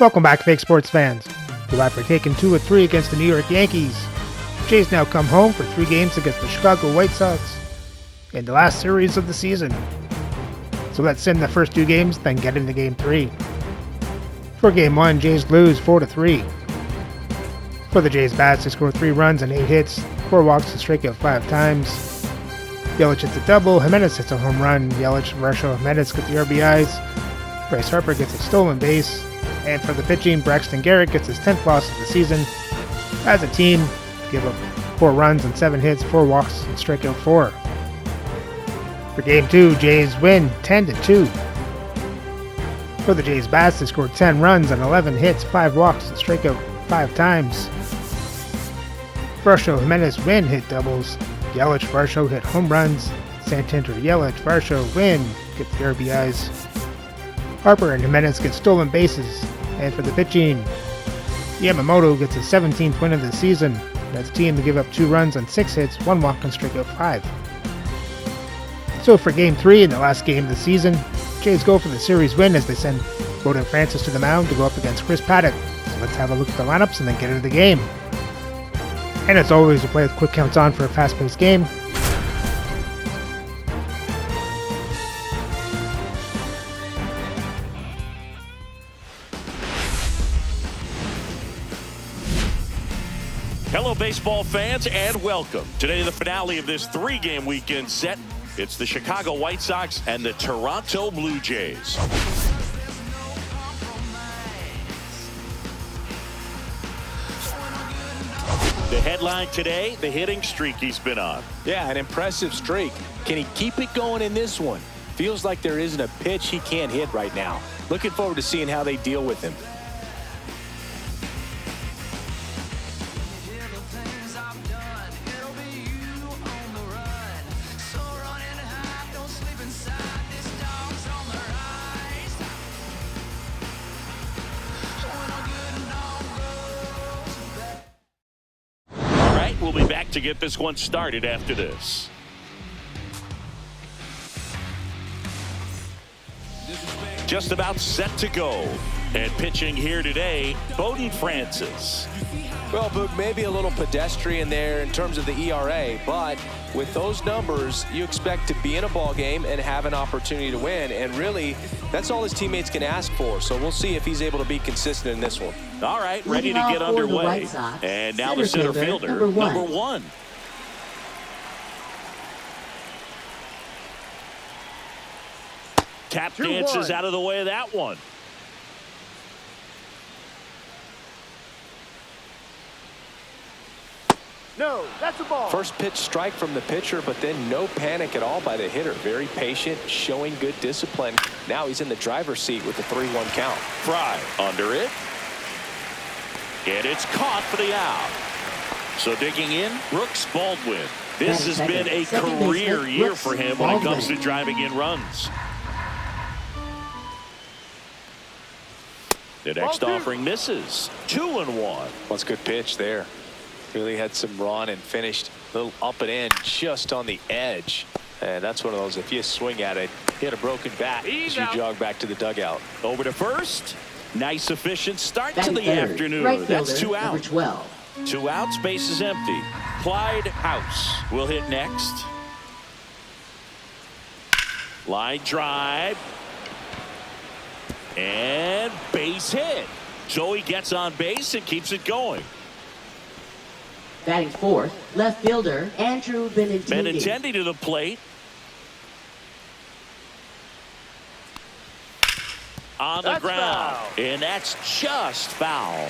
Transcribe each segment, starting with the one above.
Welcome back, fake sports fans. The Raptors taking 2 of 3 against the New York Yankees. Jays now come home for 3 games against the Chicago White Sox in the last series of the season. So let's send the first 2 games, then get into Game 3. For Game 1, Jays lose 4-3. For the Jays bats, they score 3 runs and 8 hits, 4 walks and strike out 5 times. Yelich hits a double, Jimenez hits a home run, Yelich, Varsho, Jimenez get the RBIs, Bryce Harper gets a stolen base, and for the pitching, Braxton Garrett gets his 10th loss of the season. As a team, give up 4 runs and 7 hits, 4 walks and strike out 4. For Game 2, Jays win 10-2. For the Jays bats, they scored 10 runs and 11 hits, 5 walks and strike out 5 times. Varsho, Jimenez, Win hit doubles. Yelich, Varsho hit home runs. Santander, Yelich, Varsho, Win get the RBIs. Harper and Jimenez get stolen bases. And for the pitching, Yamamoto gets his 17th win of the season. That's a team to give up 2 runs and 6 hits, 1 walk and strike out 5. So for Game 3 in the last game of the season, Jays go for the series win as they send Bowden Francis to the mound to go up against Chris Paddock. So let's have a look at the lineups and then get into the game. And as always, we'll play with quick counts on for a fast-paced game. Hello, baseball fans, and welcome. Today, the finale of this 3-game weekend set. It's the Chicago White Sox and the Toronto Blue Jays. The headline today, the hitting streak he's been on. Yeah, an impressive streak. Can he keep it going in this one? Feels like there isn't a pitch he can't hit right now. Looking forward to seeing how they deal with him. We'll be back to get this one started after this. Just about set to go. And pitching here today, Bowden Francis. Well, Boog, maybe a little pedestrian there in terms of the ERA, but with those numbers, you expect to be in a ball game and have an opportunity to win. And really, that's all his teammates can ask for. So we'll see if he's able to be consistent in this one. All right, ready to get underway. And now the center fielder, number 1. Tap dances out of the way of that one. No, that's a ball. First pitch strike from the pitcher, but then no panic at all by the hitter. Very patient, showing good discipline. Now he's in the driver's seat with the 3-1 count. Fry under it. And it's caught for the out. So digging in, Brooks Baldwin. This has been a career year for him when it comes to driving in runs. The next offering misses. 2-1. That's a good pitch there. Really had some run and finished a little up and in just on the edge. And that's one of those, if you swing at it, hit a broken bat as you jog back to the dugout. Over to first. Nice efficient start to the afternoon. That's 2 out. 2 outs, base is empty. Clyde House will hit next. Line drive. And base hit. So he gets on base and keeps it going. Batting 4th, left fielder Andrew Benintendi. Benintendi to the plate. On the ground. Foul. And that's just foul.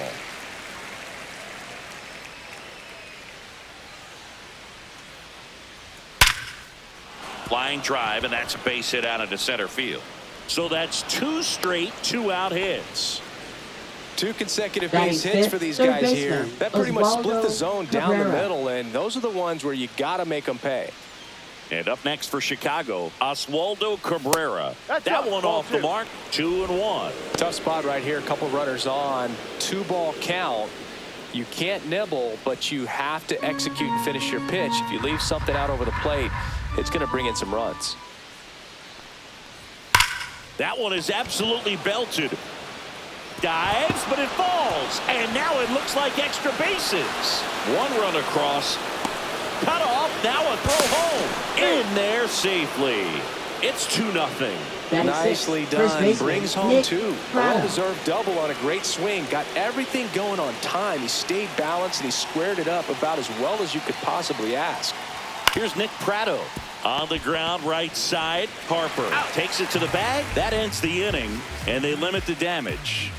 Line drive, and that's a base hit out into center field. So that's 2 straight 2-out hits. 2 consecutive base hits for these guys here. That pretty much split the zone down the middle, and those are the ones where you got to make them pay. And up next for Chicago, Oswaldo Cabrera. That one off the mark, 2-1. Tough spot right here. A couple runners on. 2-ball count. You can't nibble, but you have to execute and finish your pitch. If you leave something out over the plate, it's going to bring in some runs. That one is absolutely belted. Dives, but it falls. And now it looks like extra bases. One run across. Cut off. Now a throw home. In there safely. It's 2-0. Nicely done. Brings home two. A well-deserved double on a great swing. Got everything going on time. He stayed balanced and he squared it up about as well as you could possibly ask. Here's Nick Pratto. On the ground, right side. Harper takes it to the bag. That ends the inning, and they limit the damage.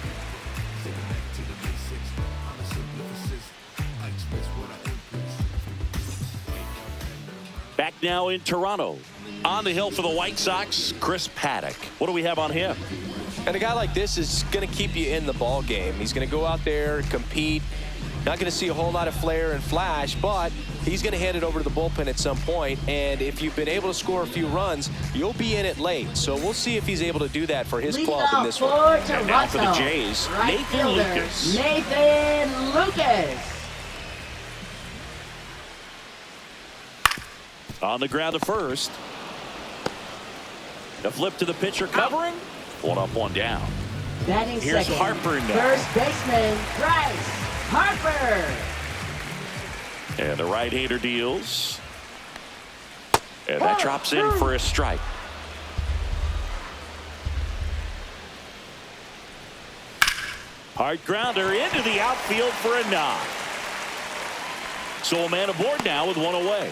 Back now in Toronto. On the hill for the White Sox, Chris Paddock. What do we have on him? And a guy like this is going to keep you in the ball game. He's going to go out there, compete. Not going to see a whole lot of flair and flash, but he's going to hand it over to the bullpen at some point. And if you've been able to score a few runs, you'll be in it late. So we'll see if he's able to do that for his club in this one. And now for the Jays, Nathan Lucas. Nathan Lucas. On the ground to first. The flip to the pitcher covering. One up, one down. Batting Here's second. Harper now. First baseman, Bryce Harper. And the right-hander deals. And that drops in for a strike. Hard grounder into the outfield for a knock. So a man aboard now with one away.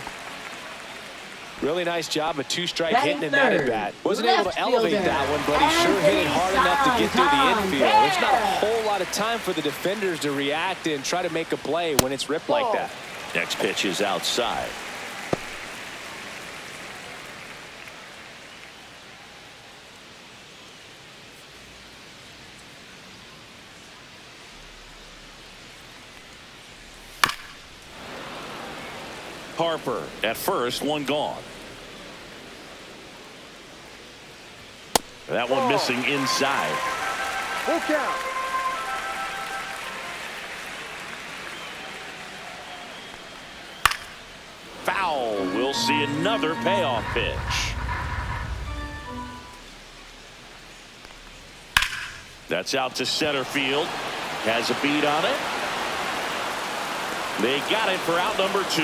Really nice job of two-strike hitting in that at bat. Wasn't able to elevate that one, but he sure hit it hard enough to get through the infield. There's not a whole lot of time for the defenders to react and try to make a play when it's ripped like that. Next pitch is outside. Harper at first, one gone. That one missing inside. Full count. Foul. We'll see another payoff pitch. That's out to center field. Has a beat on it. They got it for out number 2.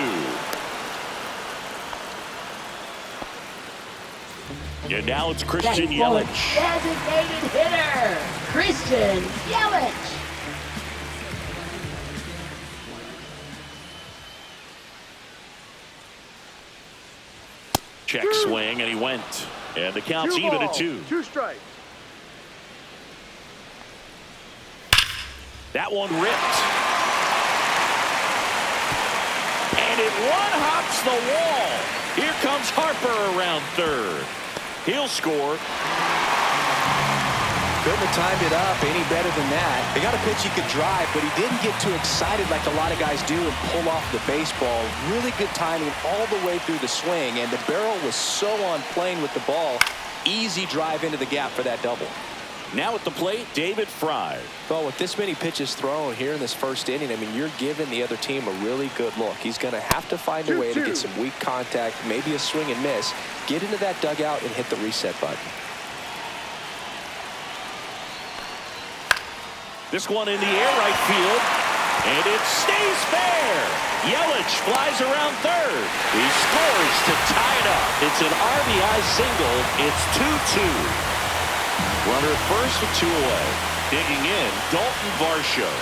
And now it's Christian Yelich. Designated hitter, Christian Yelich. Check swing, and he went. And the count's even at 2. 2 strikes. That one ripped. And it one-hops the wall. Here comes Harper around third. He'll score. Couldn't have timed it up any better than that. They got a pitch he could drive, but he didn't get too excited like a lot of guys do and pull off the baseball. Really good timing all the way through the swing, and the barrel was so on plane with the ball. Easy drive into the gap for that double. Now at the plate, David Fry. Well, with this many pitches thrown here in this first inning, I mean, you're giving the other team a really good look. He's going to have to find a way to get some weak contact, maybe a swing and miss, get into that dugout and hit the reset button. This one in the air right field, and it stays fair. Yelich flies around third. He scores to tie it up. It's an RBI single. It's 2-2. Runner at first with 2 away. Digging in, Dalton Varsho.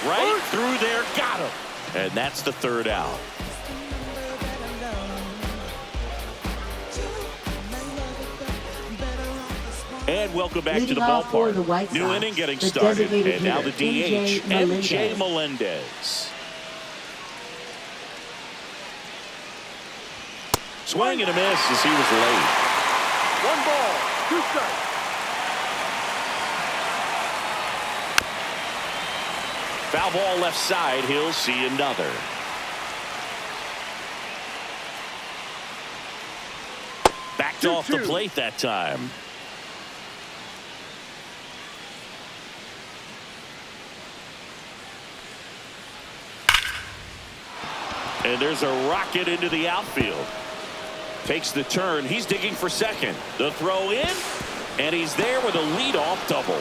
Right through there, got him. And that's the 3rd out. And welcome back to the ballpark. New inning getting started. And now the DH, MJ Melendez. Swing and a miss as he was late. 1 ball, 2 strikes. Foul ball left side. He'll see another. Backed off the plate that time. And there's a rocket into the outfield. Takes the turn. He's digging for second. The throw in. And he's there with a leadoff double.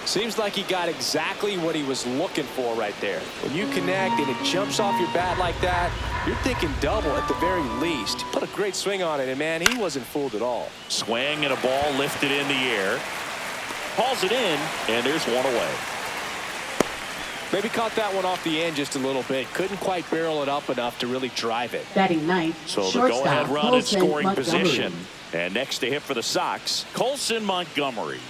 Seems like he got exactly what he was looking for right there. When you connect and it jumps off your bat like that, you're thinking double at the very least. He put a great swing on it, and man, he wasn't fooled at all. Swing and a ball lifted in the air. Hauls it in, and there's one away. Maybe caught that one off the end just a little bit. Couldn't quite barrel it up enough to really drive it. Batting ninth, So the shortstop, go-ahead run in Colson scoring Montgomery. position. And next to hit for the Sox, Colson Montgomery.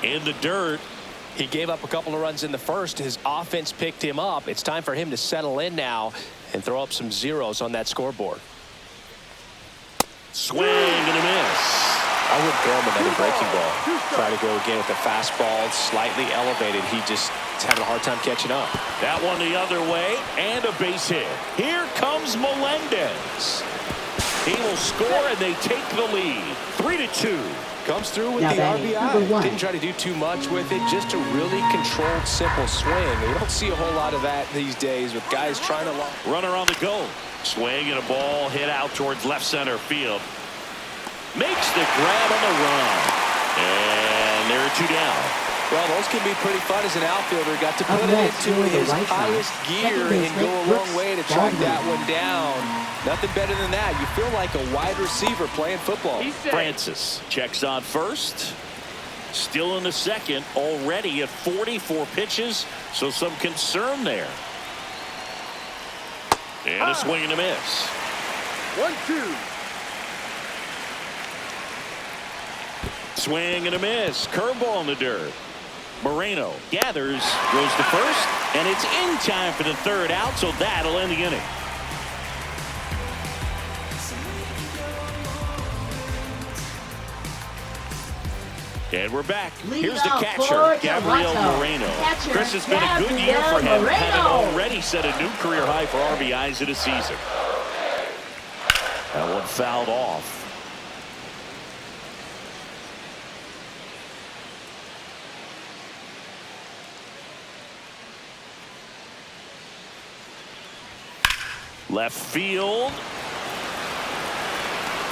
In the dirt. He gave up a couple of runs in the first. His offense picked him up. It's time for him to settle in now and throw up some zeros on that scoreboard. Swing and a miss. I wouldn't throw him another breaking ball. Try to go again with the fastball slightly elevated. He just is having a hard time catching up. That one the other way, and a base hit. Here comes Melendez. He will score, and they take the lead. 3-2. Comes through with Now the batting number RBI. one. Didn't try to do too much with it. Just a really controlled, simple swing. We don't see a whole lot of that these days with guys trying to lock. Runner on the go. Swing and a ball hit out towards left center field. Makes the grab on the run. And there are two down. Well, those can be pretty fun as an outfielder. Got to put Up it next, into doing the his White Sox. highest gear Second and go baseman, a long way to track Baldwin. that one down. Nothing better than that. You feel like a wide receiver playing football. Francis checks on first. Still in the second. Already at 44 pitches. So some concern there. And a swing and a miss. 1-2. Swing and a miss. Curveball in the dirt. Moreno gathers, goes to first, and it's in time for the third out, so that'll end the inning. And we're back. Here's the Leadoff catcher, for Gabriel Toronto. Moreno. Catcher, Chris, it's been a good year for him, Gabriel having Moreno. already set a new career high for RBIs in a season. That one fouled off. Left field.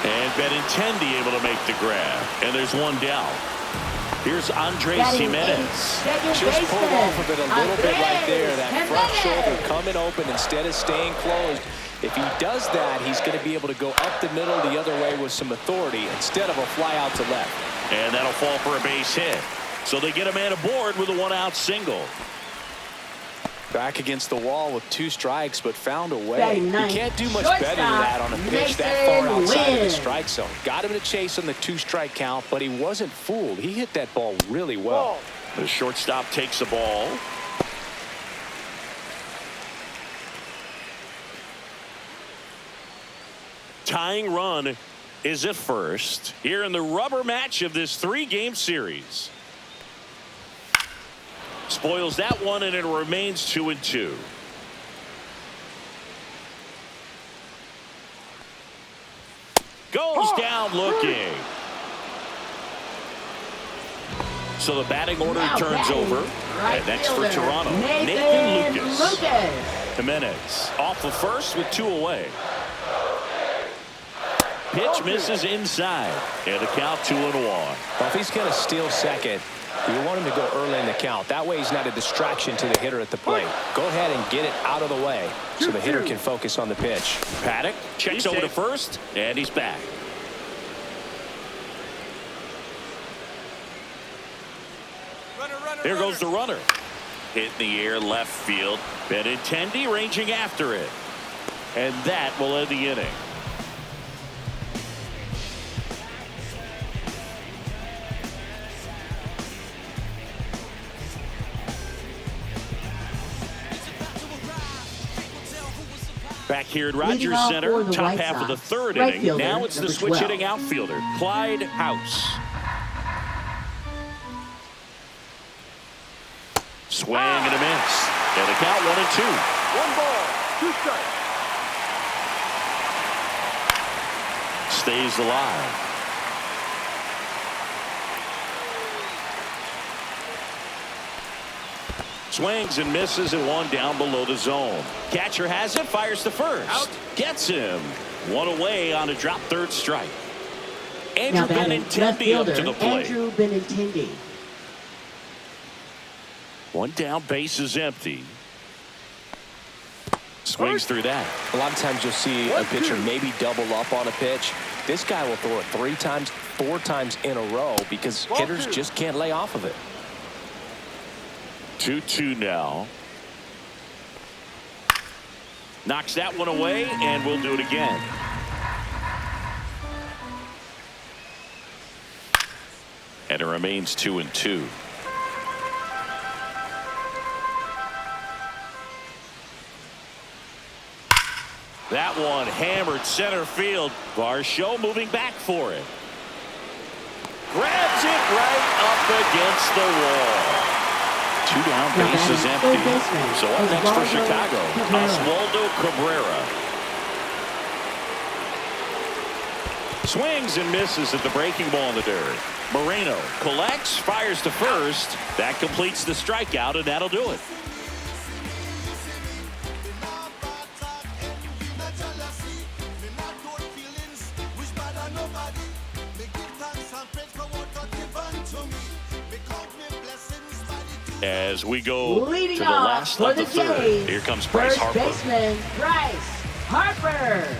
And Benintendi able to make the grab. And there's one down. Here's Andres Batting Jimenez. eighth, second Just pulled baseman, off of it a little bit right there. That Andres front shoulder Jimenez. coming open instead of staying closed. If he does that, he's going to be able to go up the middle the other way with some authority instead of a fly out to left. And that'll fall for a base hit. So they get a man aboard with a one-out single. Back against the wall with 2 strikes, but found a way. Batting You ninth, can't do much better than that on a pitch that far outside of the strike zone. Got him to chase on the 2-strike count, but he wasn't fooled. He hit that ball really well. The shortstop takes the ball. Tying run is at first here in the rubber match of this 3-game series. Spoils that one, and it remains 2-2. Goes down looking. So the batting order Now turns batting, over. right And next for fielder, Toronto, Nathan Lucas. Lucas. Jimenez off the first with 2 away. Pitch misses inside. And the count 2-1. Well, if he's going to steal second, you want him to go early in the count. That way he's not a distraction to the hitter at the plate. Go ahead and get it out of the way so the hitter can focus on the pitch. Paddock checks over to first, and he's back. There goes the runner. Hit in the air left field. Benintendi ranging after it. And that will end the inning. Back here at Leading Rogers off Center, for the top White half of the Sox, third right inning. fielder, Now it's the number switch 12. hitting outfielder, Clyde House. Swing and a miss. And the count 1-2. 1 ball, 2 strikes. Stays alive. Swings and misses and one down below the zone. Catcher has it, fires to first. Out. Gets him. One away on a drop third strike. Now Andrew batting left Benintendi up fielder to the plate. Andrew Benintendi. One down, base is empty. Swings through that. A lot of times you'll see a pitcher maybe double up on a pitch. This guy will throw it 3 times, 4 times in a row because hitters just can't lay off of it. 2-2 now. Knocks that one away, and we'll do it again. And it remains 2-2. That one hammered center field. Varsho moving back for it. Grabs it right up against the wall. 2 down, base is empty. So up next for Chicago, Oswaldo Cabrera. Swings and misses at the breaking ball in the dirt. Moreno collects, fires to first. That completes the strikeout, and that'll do it. As we go Leading to the off last for of the the third. Jays, Here comes Bryce first Harper. baseman Bryce Harper.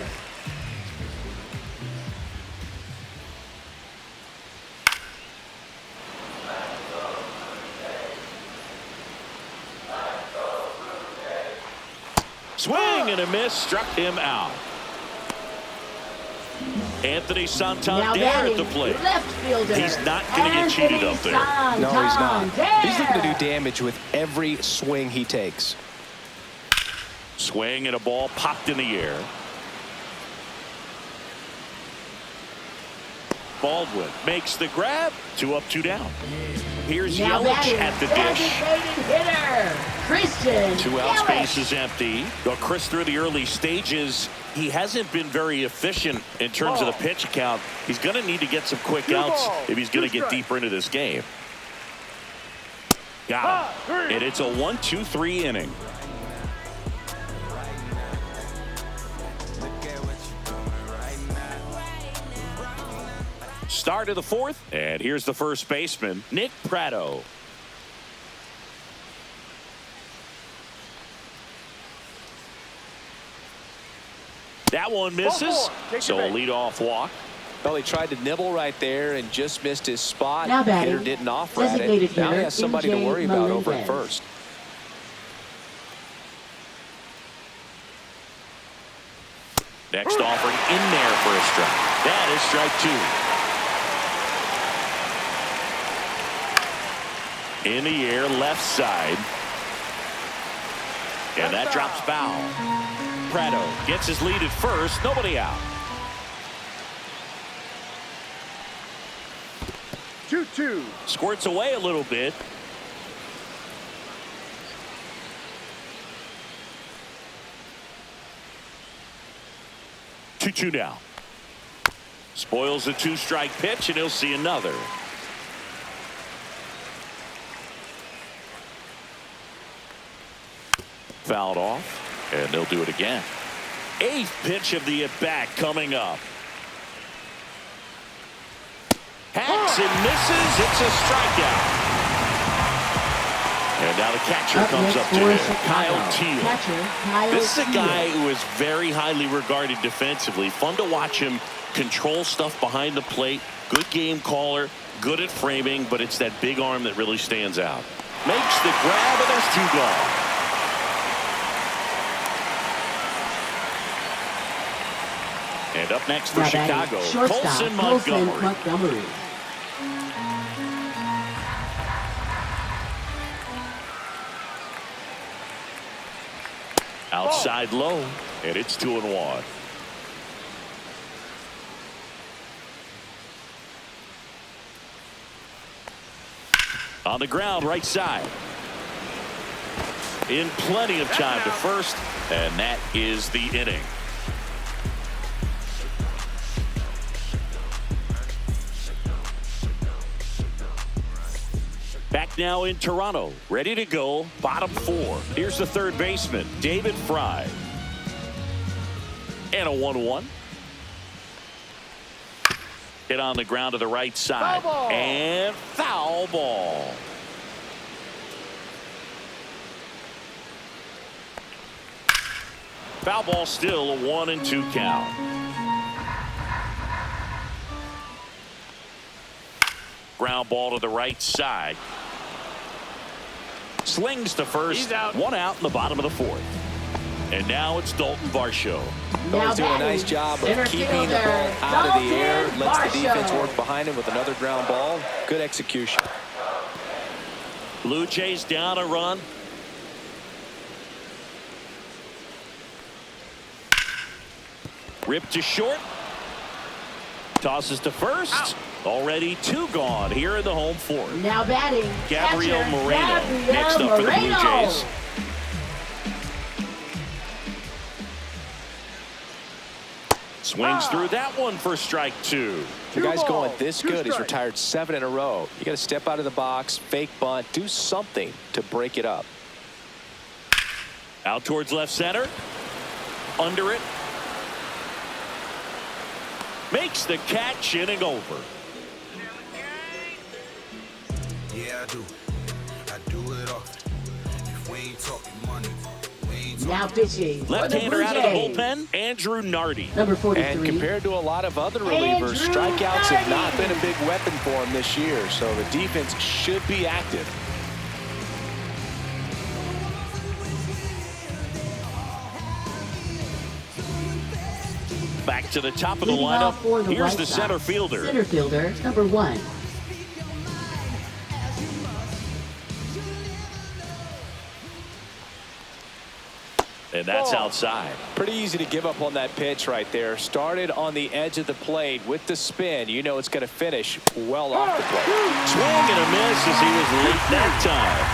Swing and a miss, struck him out. Anthony Now Santander batting at the plate. left fielder. He's not going to get cheated up there. No, he's not. Santander. He's looking to do damage with every swing he takes. Swing and a ball popped in the air. Baldwin makes the grab. 2 up, 2 down. Here's Now Yelich batting at the dish. designated hitter Christian 2 outs, Yelich. base is empty. Well, Chris, through the early stages, he hasn't been very efficient in terms of the pitch count. He's going to need to get some quick outs if he's going to get deeper into this game. Got him. And it's a 1-2-3 inning. Start of the 4th, and here's the first baseman, Nick Pratto. That one misses, so a leadoff walk. Well, he tried to nibble right there and just missed his spot. Now batting, Hitter didn't offer at designated it. Now he hitter has somebody to MJ worry about over at Melendez. first. Next offering in there for a strike. That is strike 2. In the air, left side. And that drops foul. Pratto gets his lead at first. Nobody out. 2-2. Squirts away a little bit. Two now. Spoils a 2-strike pitch, and he'll see another. Fouled off, and they'll do it again. 8th pitch of the at-bat coming up. Hacks and misses. It's a strikeout. And now the catcher comes up to him, Kyle Teal. This is a guy who is very highly regarded defensively. Fun to watch him control stuff behind the plate. Good game caller, good at framing, but it's that big arm that really stands out. Makes the grab, and there's 2 gone. And up next for Chicago, Colson Montgomery. Outside low, and it's 2-1. On the ground, right side. In plenty of time to first, and that is the inning. Back Back now in Toronto, ready to go, bottom 4. Here's the third baseman, David Fry. And a 1-1. Hit on the ground to the right side. Foul ball. And foul ball. Foul ball, still a 1-2 count. Ground ball to the right side. Slings to first. He's out. 1 out in the bottom of the 4th. And now it's Dalton Varsho. He's doing a nice job of keeping the ball out of the air. Lets the defense work behind him with another ground ball. Good execution. Blue Jays down a run. Ripped to short. Tosses to first. Out. Already 2 gone here in the home 4th. Now batting. Gabriel catcher, Moreno Gabriel next up for the Blue Moreno. Jays. Swings through that one for strike 2. The guy's Two going balls, this two good. He's strikes. retired 7 in a row. You got to step out of the box, fake bunt, do something to break it up. Out towards left center. Under it. Makes the catch, inning over. Yeah, I do. I do it often. If we ain't talking money, we ain't talking. Now pitching for the Left-hander Blue out of the Jays. bullpen, Andrew Nardi. Number 43. And compared to a lot of other relievers, Andrew strikeouts have not Nardi. been a big weapon for him this year. So the defense should be active. Back to the top of the Leading off for lineup. the Here's White the Sox. center fielder. Center fielder, number 1. And that's Ball. outside. Pretty easy to give up on that pitch right there. Started on the edge of the plate with the spin. You know it's going to finish well off the plate. Swing and a miss as he was late that time.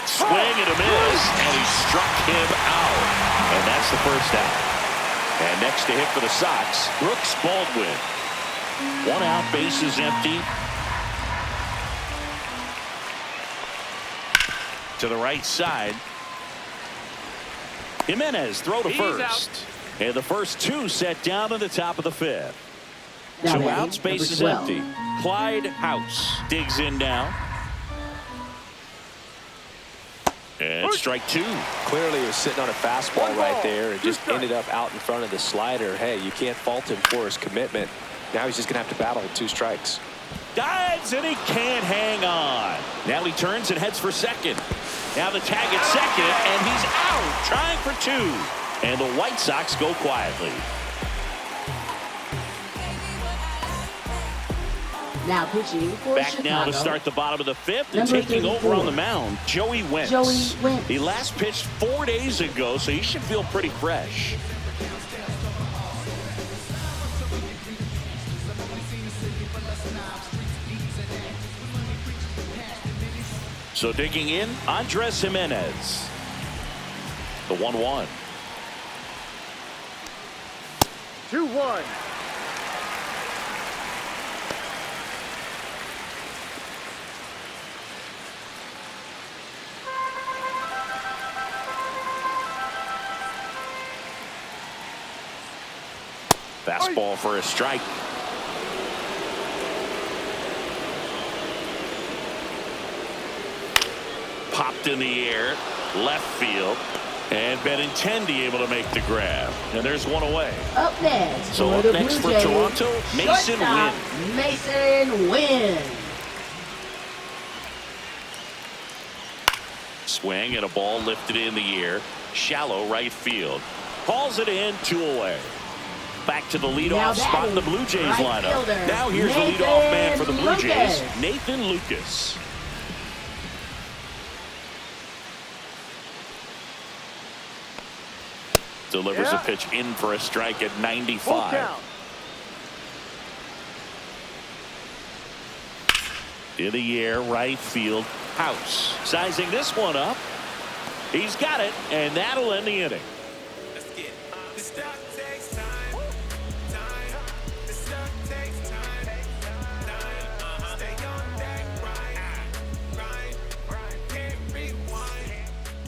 Swing and a miss, and he struck him out. And that's the first out. And next to hit for the Sox, Brooks Baldwin. 1 out, bases empty. To the right side. Jimenez throw to He's first. And the first 2 set down to the top of the 5th. Now 2 batting, outs, number bases 12. empty. Clyde House digs in now. And strike 2. Clearly he was sitting on a fastball One right ball, there and two just strikes. ended up out in front of the slider. Hey, you can't fault him for his commitment. Now he's just going to have to battle with 2 strikes. Dives and he can't hang on. Now he turns and heads for second. Now the tag at second, and he's out, trying for 2. And the White Sox go quietly. Now pitching for Back Chicago. now to start the bottom of the 5th and Number taking over 34. on the mound, Joey Wentz. Joey Wentz. He last pitched 4 days ago, so he should feel pretty fresh. So digging in, Andres Jimenez. The 1-1. 2-1. Fastball for a strike. Popped in the air, left field, and Benintendi able to make the grab. And there's one away. Up next So for up the next Blue for Jays, Toronto, Mason shortstop, Wynn. Mason Wynn. Swing and a ball lifted in the air. Shallow right field. Calls it in, 2 away. Back to the Now leadoff spot in the batting, Blue Jays right lineup. fielder, Now here's Nathan the leadoff man for the Blue Jays, Lucas. Nathan Lucas. Delivers a pitch in for a strike at Full 95. count. In the air, right field, House. Sizing this one up. He's got it, and that'll end the inning.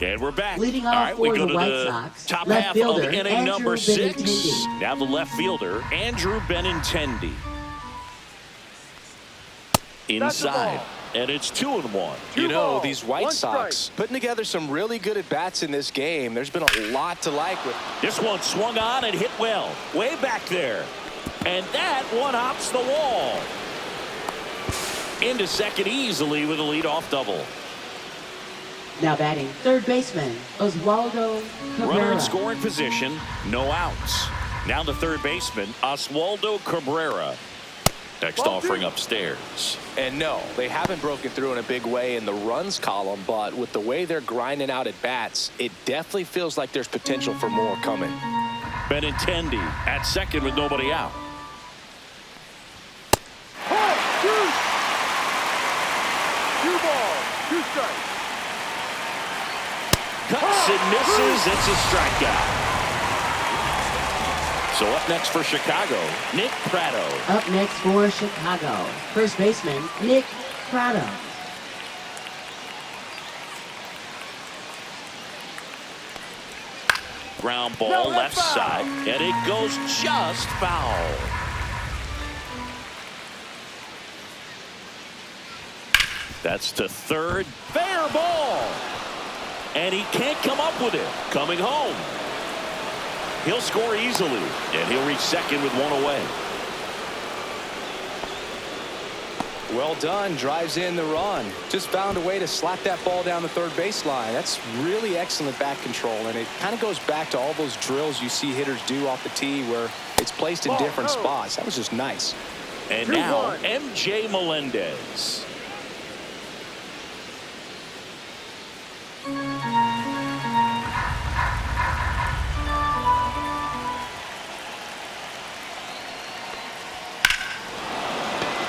And we're back. Leading All off right, we for go the to White the Sox, top left half fielder of inning Andrew number 6. Benintendi. Now the left fielder, Andrew Benintendi. Inside. And it's 2-1. You know, these White Sox putting together some really good at-bats in this game. There's been a lot to like with. This one swung on and hit well. Way back there. And that one hops the wall. Into second easily with a leadoff double. Now batting third baseman Oswaldo Runner Cabrera. in scoring position. No outs. Now the third baseman, Oswaldo Cabrera. Next offering upstairs. And no, they haven't broken through in a big way in the runs column, but with the way they're grinding out at bats, it definitely feels like there's potential for more coming. Benintendi at second with nobody out. Two balls, 2 strikes. Cuts and misses. It's a strikeout. So up next for Chicago, Nick Pratto. Up next for Chicago, first baseman Nick Pratto. Ground ball left side, and it goes just foul. That's to third. Fair ball. And he can't come up with it. Coming home. He'll score easily, and he'll reach second with one away. Well done. Drives in the run. Just found a way to slap that ball down the third baseline. That's really excellent bat control, and it kind of goes back to all those drills you see hitters do off the tee where it's placed in different spots. That was just nice. And now MJ Melendez.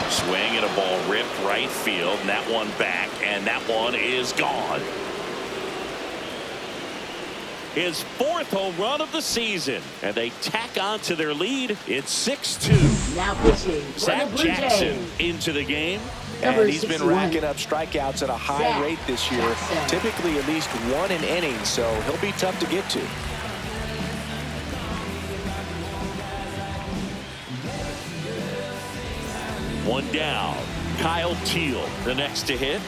Swing and a ball ripped right field, and that one back, and that one is gone. His 4th home run of the season, and they tack on to their lead. It's 6-2. Now pitching for Zach the Blue Jackson Jays. into the game. Number And he's been 61. racking up strikeouts at a high Zach rate this year, Jackson. typically at least 1 an inning, so he'll be tough to get to. One down. Kyle Teal, the next to hit.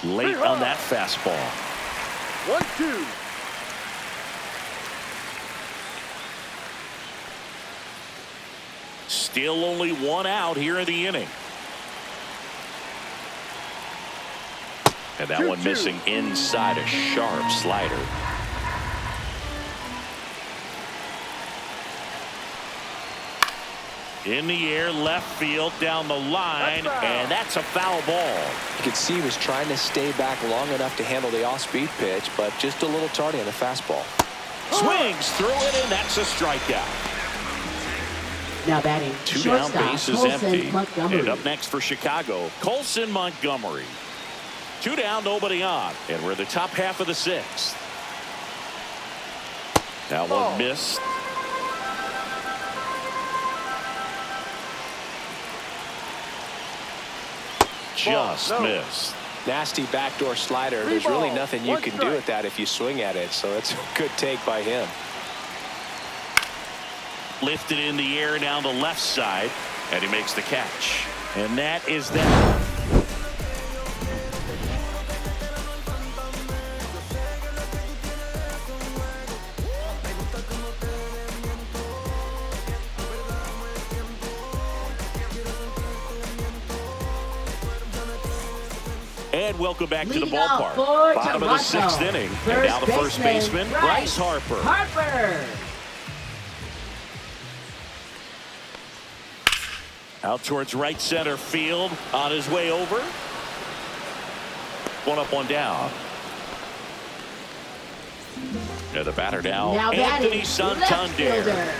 Late on that fastball. 1-2. Still only one out here in the inning. And that one missing inside, a sharp slider. In the air, left field, down the line, and that's a foul ball. You could see he was trying to stay back long enough to handle the off-speed pitch, but just a little tardy on the fastball. Swings through it, and that's a strikeout. Now batting 2 down, shortstop base is Colson empty. Montgomery. And up next for Chicago, Colson Montgomery. 2 down, nobody on, and we're in the top half of the 6th. That one missed. Just missed. Nasty backdoor slider. There's really nothing you can do with that if you swing at it, so it's a good take by him. Lifted in the air down the left side, and he makes the catch. And that is that. And welcome back to the Leading off ballpark. for Bottom of the 6th Toronto, inning. And now the first baseman, Bryce Harper. Out towards right center field. On his way over. One up, one down. And the batter now Anthony Santander.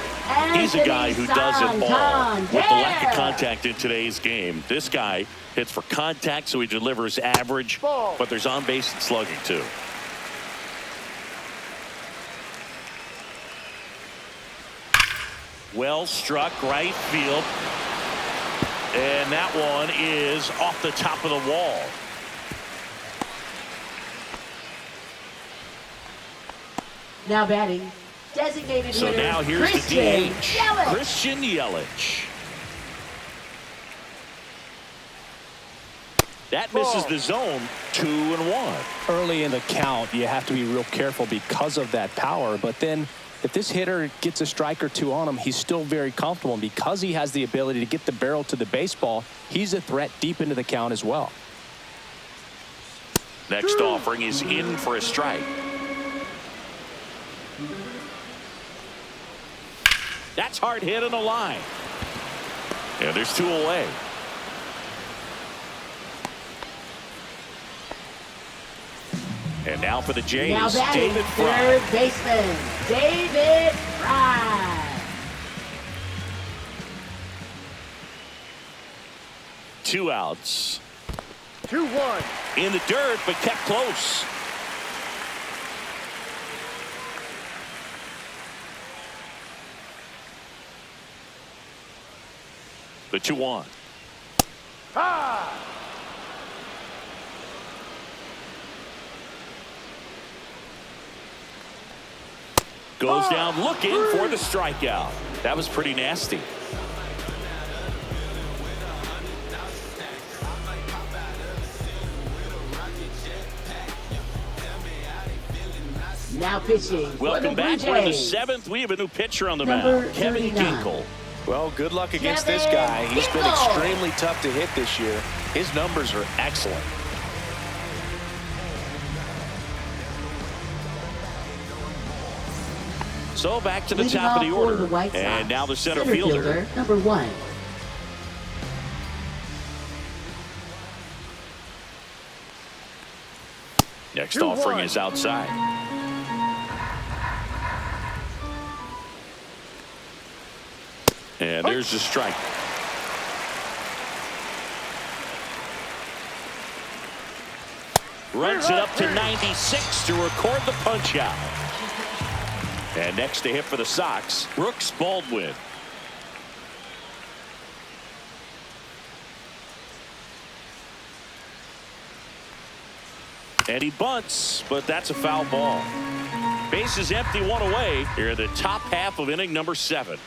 He's a guy who doesn't ball. With the lack of contact in today's game, this guy hits for contact, so he delivers average, but there's on base and slugging too. Well struck right field, and that one is off the top of the wall. Now batting, designated So hitter, now here's Christian the DH, Yelich. Christian Yelich. That misses the zone, 2-1. Early in the count, you have to be real careful because of that power. But then if this hitter gets a strike or two on him, he's still very comfortable. And because he has the ability to get the barrel to the baseball, he's a threat deep into the count as well. Next offering is in for a strike. That's hard hit on the line. Yeah, there's 2 away. And now for the Jays, Now batting, David Fry. third baseman, David Fry. 2 outs. 2-1. In the dirt, but kept close. The 2-1. Ah! Goes down looking for the strikeout. That was pretty nasty. Now pitching for the Welcome Blue back. We're in the Jays. 7th. We have a new pitcher on the Number mound, Kevin 39. Ginkel. Well, good luck against this Kevin guy. He's been Ginkel. extremely tough to hit this year. His numbers are excellent. So back to the Leading top of off the for order. the White Sox, And now the center fielder. number 1. Next 2-1. offering is outside. And there's the strike. Runs it up to 96 to record the punch out. And next to hit for the Sox, Brooks Baldwin. And he bunts, but that's a foul ball. Base is empty, 1 away. Here in the top half of inning number 7.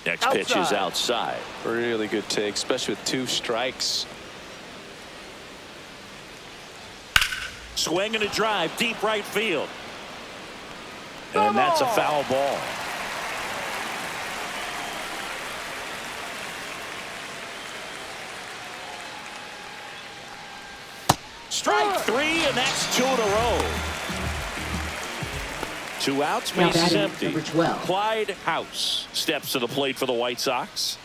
Next pitch is outside. Really good take, especially with 2 strikes. Swing and a drive, deep right field. And that's a foul ball. Strike 3, and that's 2 in a row. 2 outs, Now base is batting, empty. number 12. Clyde House steps to the plate for the White Sox.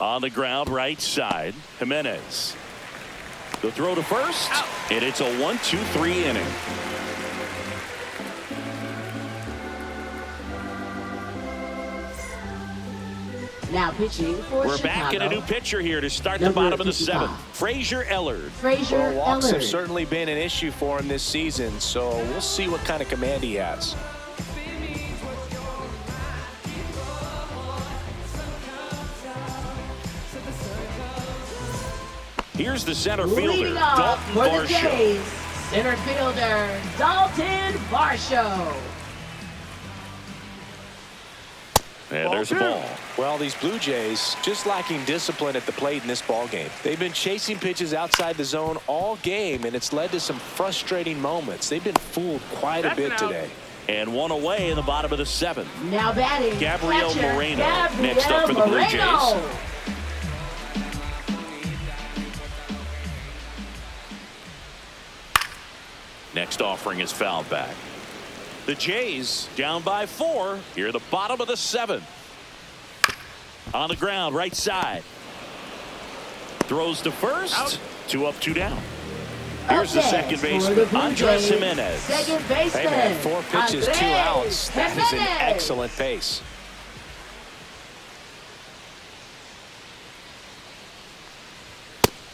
On the ground, right side, Jimenez. The throw to first, and it's a 1-2-3 inning. Now pitching for We're Chicago. back in a new pitcher here to start the Number bottom of the 55. 7th. Frazier Ellard. Frazier Well, walks have Ellard. certainly been an issue for him this season, so we'll see what kind of command he has. Here's the center Leading fielder, off Dalton for the Varsho. Jays, center fielder Dalton Varsho. And there's a ball. Well, these Blue Jays just lacking discipline at the plate in this ball game. They've been chasing pitches outside the zone all game, and it's led to some frustrating moments. They've been fooled quite a bit today. And 1 away in the bottom of the 7th. Now batting, Gabriel catcher, Moreno Gabriel next up for the Blue Moreno. Jays. Next offering is fouled back. The Jays down by 4 here at the bottom of the 7th. On the ground, right side. Throws to first. Out. 2 up, 2 down. Here's the Okay, second for the baseman, Blue Andres Jays, Jimenez. Second baseman. Hey, man, 4 pitches, 2 Andres outs. That is an Jimenez. excellent pace.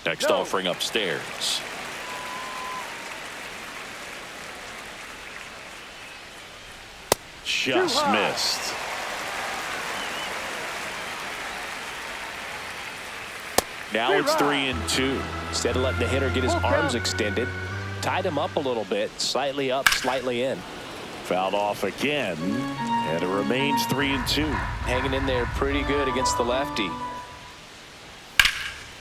Next offering upstairs. Just missed. Now it's 3-2. Instead of letting the hitter get his arms extended, tied him up a little bit, slightly up, slightly in. Fouled off again, and it remains 3-2. Hanging in there pretty good against the lefty.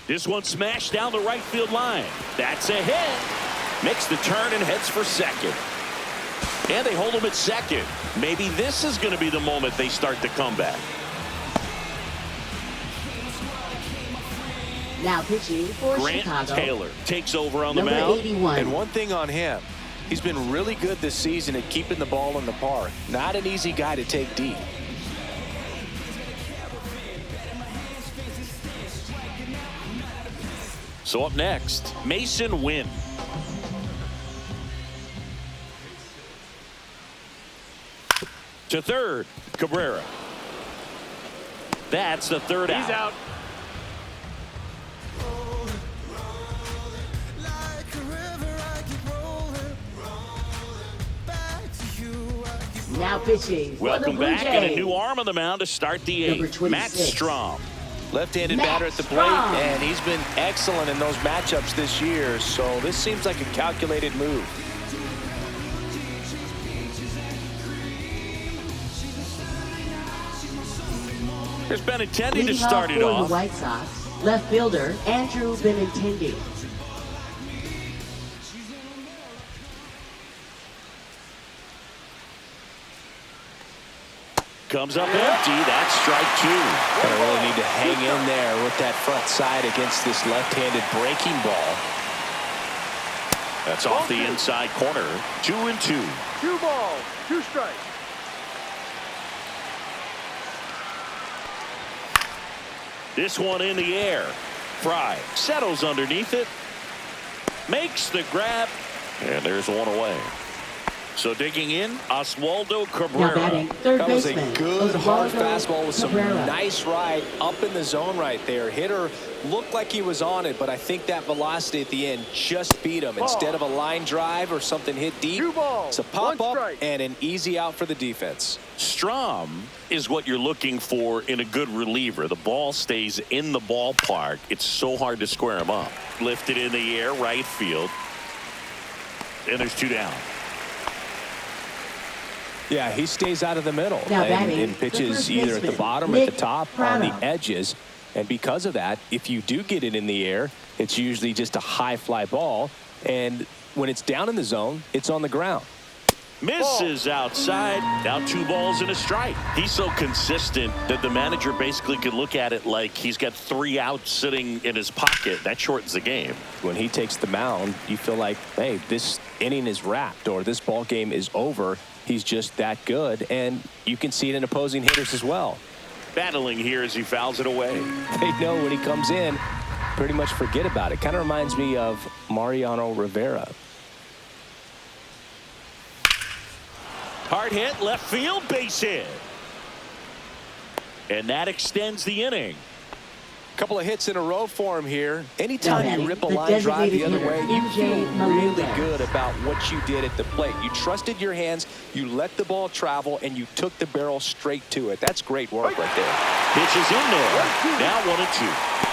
This one smashed down the right field line. That's a hit. Makes the turn and heads for second. And they hold him at second. Maybe this is going to be the moment they start the comeback. Now pitching for Grant Chicago. Taylor takes over on the Number mound. 81. And one thing on him, he's been really good this season at keeping the ball in the park. Not an easy guy to take deep. So up next, Mason Wynn. To third, Cabrera. That's the third out. He's out. Now pitching for Welcome the Blue back, and a Jays. new arm on the mound to start the Number eighth. Matt 26. Strom. Left-handed Matt batter at the plate, Strom. and he's been excellent in those matchups this year, so this seems like a calculated move. Here's Benintendi to Leading start off it for off. the White Sox, left fielder Andrew Benintendi. Comes up empty. That's strike two. Gonna really need to hang in there with that front side against this left-handed breaking ball. That's off the inside corner. 2-2. 2 balls, 2 strikes. This one in the air. Fry settles underneath it. Makes the grab. And there's one away. So digging in, Oswaldo Now Cabrera. batting third That was a baseman. good hard Oswaldo fastball with some Cabrera. nice ride up in the zone right there. Hitter looked like he was on it, but I think that velocity at the end just beat him. Instead of a line drive or something hit deep, 2 balls, it's a pop 1 up strike. and an easy out for the defense. Strom is what you're looking for in a good reliever. The ball stays in the ballpark. It's so hard to square him up. Lifted in the air, right field. And there's 2 down. Yeah, he stays out of the middle Now and batting, the pitches first either at the baseman, bottom or at the Nick top on the Prado. edges. And because of that, if you do get it in the air, it's usually just a high fly ball. And when it's down in the zone, it's on the ground. Misses outside. Now 2 balls and a strike. He's so consistent that the manager basically could look at it like he's got 3 outs sitting in his pocket. That shortens the game. When he takes the mound, you feel like, hey, this inning is wrapped or this ball game is over. He's just that good, and you can see it in opposing hitters as well. Battling here as he fouls it away. They know when he comes in, pretty much forget about it. Kind of reminds me of Mariano Rivera. Hard hit, left field, base hit. And that extends the inning. Couple of hits in a row for him here. Anytime Now you batting, rip a the line drive the other designated way, you hitter, feel MJ really Melendez. good about what you did at the plate. You trusted your hands, you let the ball travel, and you took the barrel straight to it. That's great work right there. Pitches in there. Now 1-2.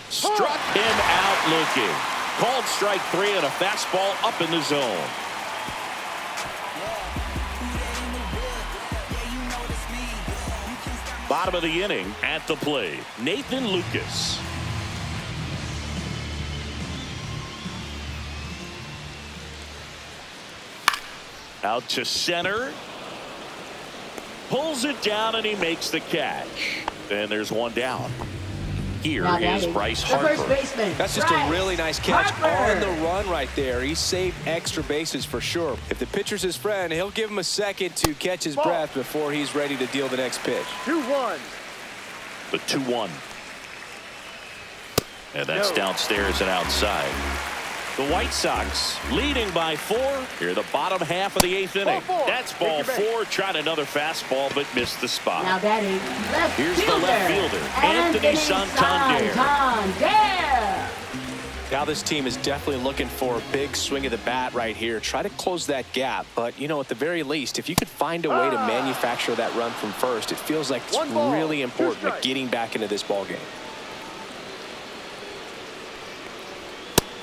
Struck him out looking. Called strike 3 and a fastball up in the zone. Bottom of the inning at the plate, Nathan Lucas. Out to center. Pulls it down and he makes the catch. And there's 1 down. Here Now is batting, Bryce the first Harper. baseman. That's just a Bryce really nice catch Harper. on the run right there. He saved extra bases for sure. If the pitcher's his friend, he'll give him a second to catch his breath before he's ready to deal the next pitch. 2-1. The 2-1. And that's downstairs and outside. The White Sox leading by 4 here the bottom half of the 8th inning. Ball 4. That's ball Take your 4. Tried another fastball but missed the spot. Now batting left Here's the fielder, left fielder, Anthony Santander. Santander. Now this team is definitely looking for a big swing of the bat right here. Try to close that gap. But, you know, at the very least, if you could find a way to manufacture that run from first, it feels like it's really important at getting back into this ball game.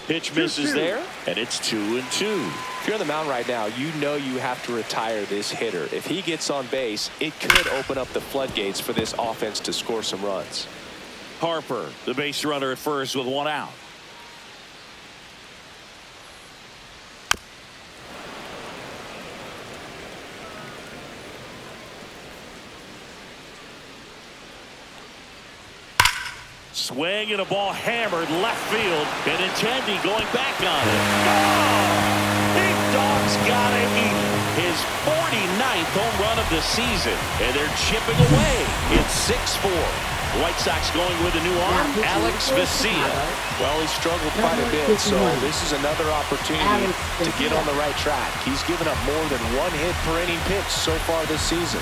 Pitch misses there, and it's 2-2. If you're on the mound right now, you know you have to retire this hitter. If he gets on base, it could open up the floodgates for this offense to score some runs. Harper, the base runner at first with 1 out. Swing and a ball hammered left field. Benintendi going back on it. Oh! Big Dog's got to eat his 49th home run of the season. And they're chipping away. It's 6-4. White Sox going with a new arm, Alex Vesia. Well, he struggled quite a bit, so this is another opportunity to get on the right track. He's given up more than 1 hit per inning pitch so far this season.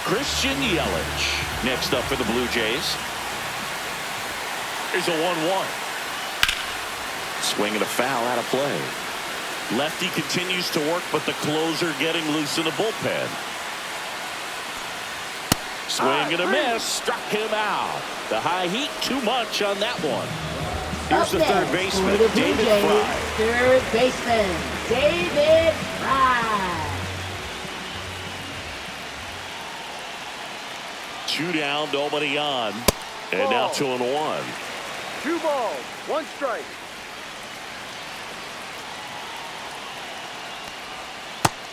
Christian Yelich next up for the Blue Jays. Here's a 1-1. Swing and a foul out of play. Lefty continues to work, but the closer getting loose in the bullpen. Swing and a miss. Struck him out. The high heat too much on that one. Here's the third baseman, David Fry. Third baseman, David Fry. 2 down, nobody on. And now 2-1. 2 balls, 1 strike.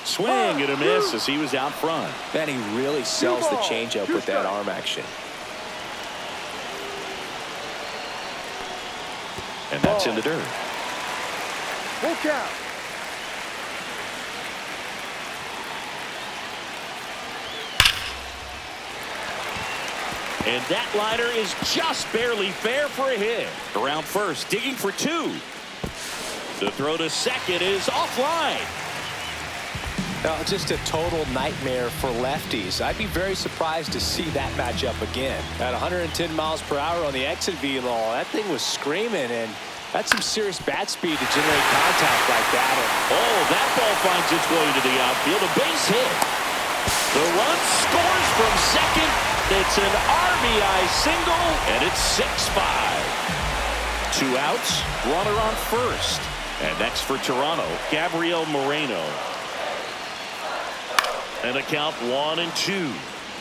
Swing and a miss as he was out front. Man, he really sells the changeup with that arm action. And that's in the dirt. Full count. And that liner is just barely fair for a hit. Around first, digging for 2. The throw to second is offline. Now, just a total nightmare for lefties. I'd be very surprised to see that matchup again. At 110 miles per hour on the exit velo, that thing was screaming, and that's some serious bat speed to generate contact like that. Oh, that ball finds its way to the outfield. A base hit. The run scores from second. It's an RBI single, and it's 6-5. 2 outs, runner on first. And next for Toronto, Gabriel Moreno. And a count 1-2.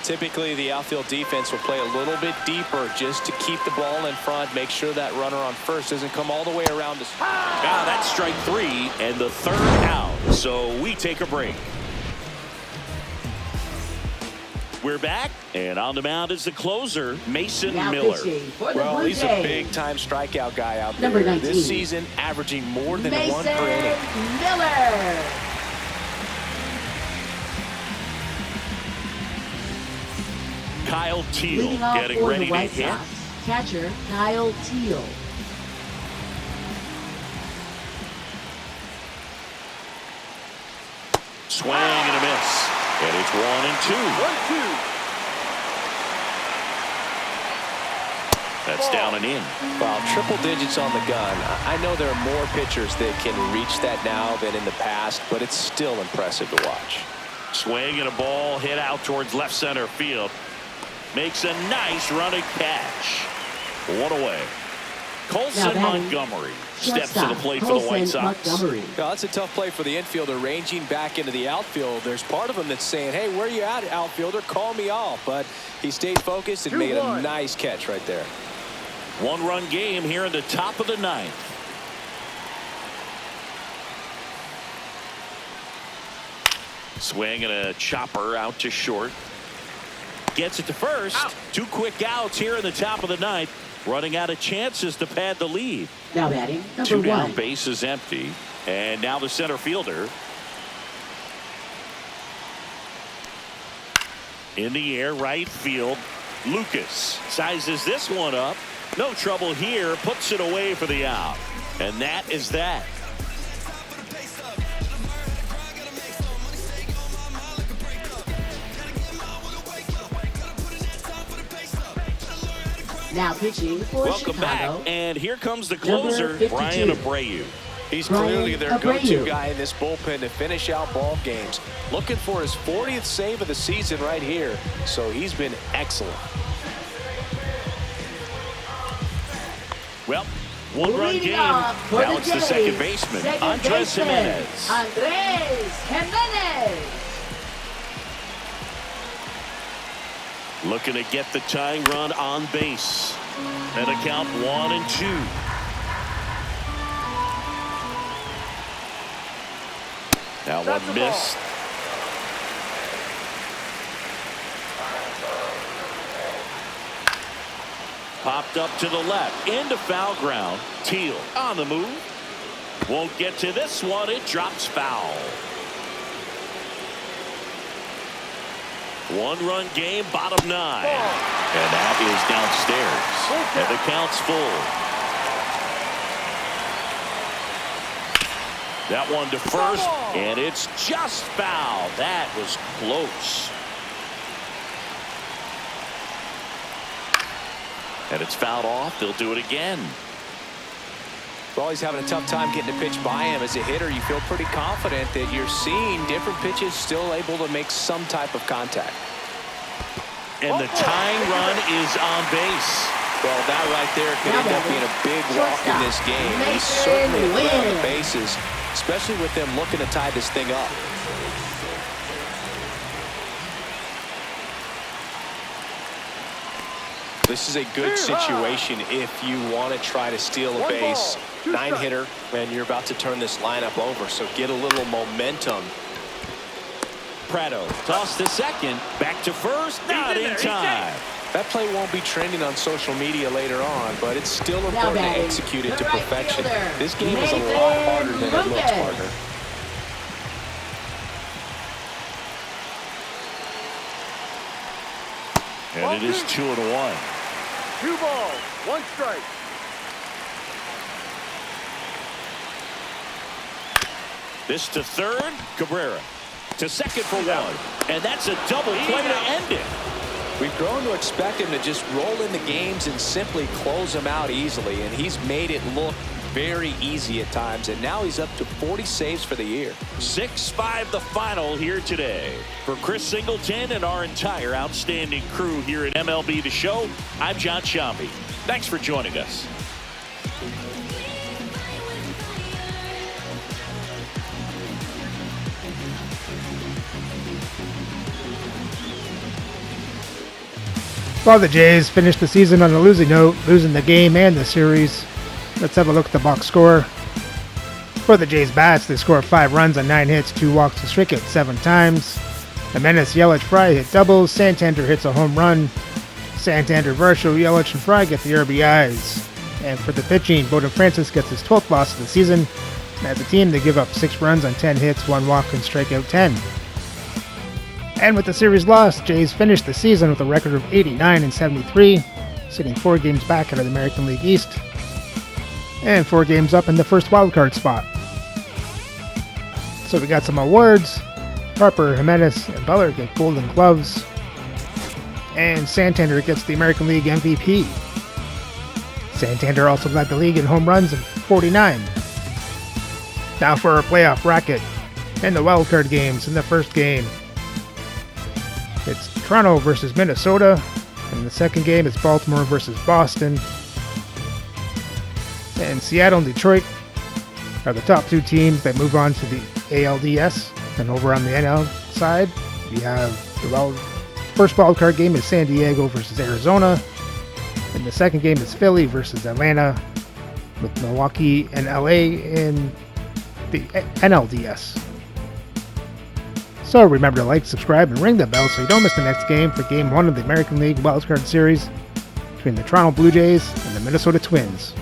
Typically, the outfield defense will play a little bit deeper just to keep the ball in front, make sure that runner on first doesn't come all the way around. Now that's strike 3 and the 3rd out. So we take a break. We're back, and on the mound is the closer, Mason Miller. Well, he's a big-time strikeout guy out there. Number 19. This season, averaging more than Mason 1 per inning. Miller. Kyle Teal Leading off getting for ready the to White hit. Sox, catcher Kyle Teal. Swing and a miss. And it's 1-2. 1-2. That's down and in. Well, triple digits on the gun. I know there are more pitchers that can reach that now than in the past, but it's still impressive to watch. Swing and a ball hit out towards left center field. Makes a nice running catch. 1 away. Colson Montgomery steps to the plate for the White Sox. Montgomery. Well, that's a tough play for the infielder, ranging back into the outfield. There's part of him that's saying, hey, where you at, outfielder? Call me off. But he stayed focused and made a nice catch right there. 1-run game here in the top of the 9th. Swing and a chopper out to short. Gets it to first. Out. 2 quick outs here in the top of the 9th. Running out of chances to pad the lead. Now batting, number 2 down, 1. base is empty. And now the center fielder. In the air, right field. Lucas sizes this one up. No trouble here. Puts it away for the out. And that is that. Now pitching for Welcome Chicago. back, and here comes the Number closer, 52. Brian Abreu. He's Brian clearly their Abreu. go-to guy in this bullpen to finish out ball games. Looking for his 40th save of the season right here. So he's been excellent. Well, one-run Leading game. off for Now the it's the Jays, second baseman, Andres Jimenez. Andres Jimenez. Looking to get the tying run on base. And a count 1-2. Now That's one a ball. missed. Popped up to the left, into foul ground. Teal on the move. Won't get to this one. It drops foul. One-run game, bottom 9. And that is downstairs. And the count's full. That one to first, and it's just foul. That was close. And it's fouled off. They'll do it again. Well, he's having a tough time getting a pitch by him. As a hitter, you feel pretty confident that you're seeing different pitches still able to make some type of contact. And the tying run is on base. Well, that right there could end up being a big walk in this game. He's certainly around the bases, especially with them looking to tie this thing up. This is a good situation if you want to try to steal a base. 9-hitter, and you're about to turn this lineup over, so get a little momentum. Prado toss to second, back to first, not in time. That play won't be trending on social media later on, but it's still important to execute it to perfection. This game is a lot harder than it looks, partner. And it is 2-1. 2 balls, 1 strike. This to third, Cabrera. To second for 1. And that's a double play to end it. We've grown to expect him to just roll in the games and simply close them out easily, and he's made it look very easy at times, and now he's up to 40 saves for the year. 6-5 the final here today. For Chris Singleton and our entire outstanding crew here at MLB The Show, I'm John Sciambi. Thanks for joining us. While the Jays finished the season on a losing note, losing the game and the series, let's have a look at the box score. For the Jays bats, they scored 5 runs on 9 hits, 2 walks to strike out 7 times. Jimenez, Yelich, Fry hit doubles. Santander hits a home run. Santander, Varsho, Yelich, and Fry get the RBIs. And for the pitching, Bowden Francis gets his 12th loss of the season. And as a team, they give up 6 runs on 10 hits, 1 walk, and strike out 10. And with the series loss, Jays finished the season with a record of 89-73, sitting 4 games back out of the American League East, and 4 games up in the first wildcard spot. So we got some awards. Harper, Jimenez, and Beller get Golden Gloves, and Santander gets the American League MVP. Santander also led the league in home runs of 49. Now for our playoff bracket and the wildcard games. In the first game, it's Toronto versus Minnesota. And the second game is Baltimore versus Boston. And Seattle and Detroit are the top 2 teams that move on to the ALDS. And over on the NL side, we have the first wildcard game is San Diego versus Arizona. And the second game is Philly versus Atlanta, with Milwaukee and LA in the NLDS. So remember to like, subscribe, and ring the bell so you don't miss the next game for Game 1 of the American League Wildcard Series between the Toronto Blue Jays and the Minnesota Twins.